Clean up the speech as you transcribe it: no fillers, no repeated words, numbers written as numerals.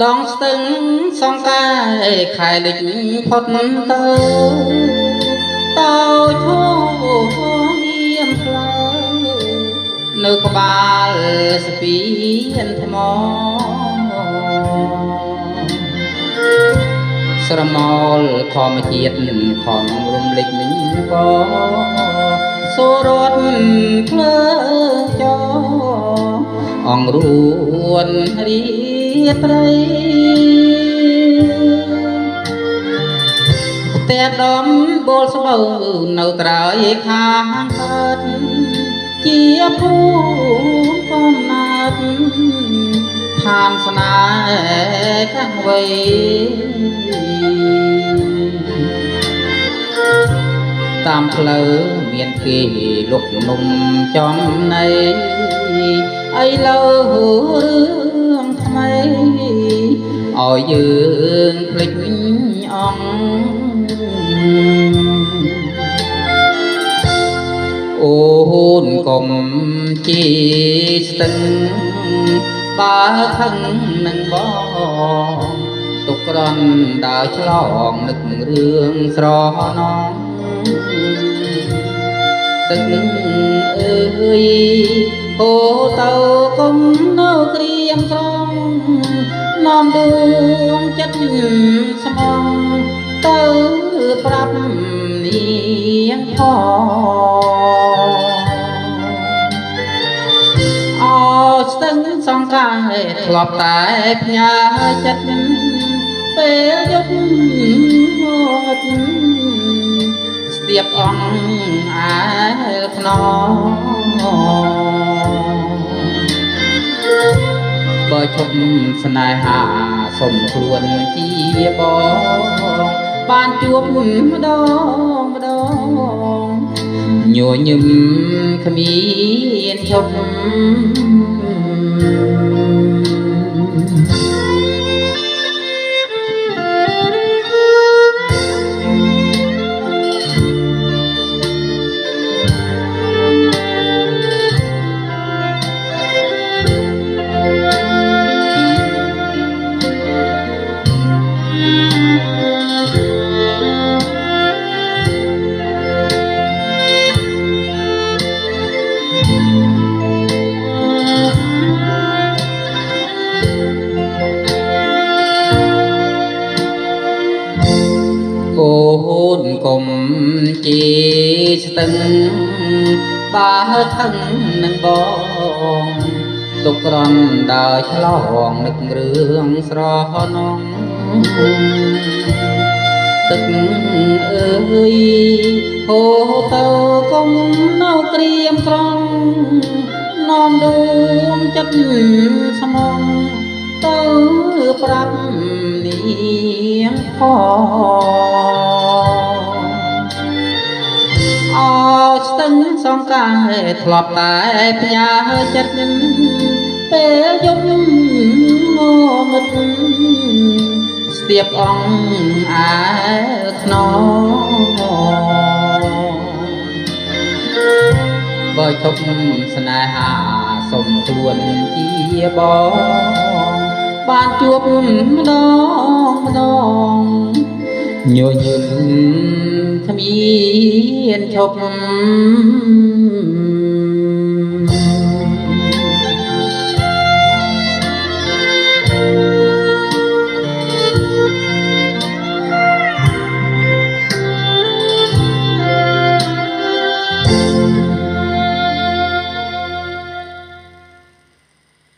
ដងស្ទឹងសង្កាយខែលិចផុតទៅតោឈោងៀមផ្លូវនៅក្បាលស្ពានថ្មស្រមោលធម្មជាតិខំរំលេចនឹងក៏សូរត់ភ្លើចអង្រួនរីត្រីតែដំបូលស្បូវនៅត្រើយខាងកើតជាភូមិកំណត់ឋានស្នេហ៍ខាងវ័យតាមផ្លូវមានគេលុកនំចំណៃអីលើរឿងថ្មីឲ្យយើងភ្លេចអង្គអូនកុំជាស្ទឹងបើខឹងនឹងបងទុកក្រន់ដើរឆ្លងនឹករឿងស្រណងទឹកអើយហូរទៅកុំនៅក្រៀមក្រំនាំដួងចិត្តស្មងទៅប្រាប់នាងផងអោស្ទឹងសង្កាយធ្លាប់តែផ្ញើចិត្តពេលយប់មកស្ទាបអង្គអាលខ្នងបើឈប់ស្នេហាសុំខ្លួនជាបងបានជួបម្ដងញញឹមគ្មានឈប់អូនកុំជាស្ទឹងបើថឹងនឹងបងទុកក្រន់ដើរឆ្លងនឹករឿងស្រណងទឹកអើយហូរទៅកុំនៅក្រៀមក្រំនាំដួងចិត្តស្មងទៅប្រាប់នាងផងអោស្ទឹងសង្កាយធ្លាប់តែផ្ញើចិត្តពេលយប់ងងឹតស្ទាបអង្គអាលខ្នងបើឈប់ស្នេហាសុំខ្លួនជាបងបានជួបម្ដងញញឹមគ្មានឈប់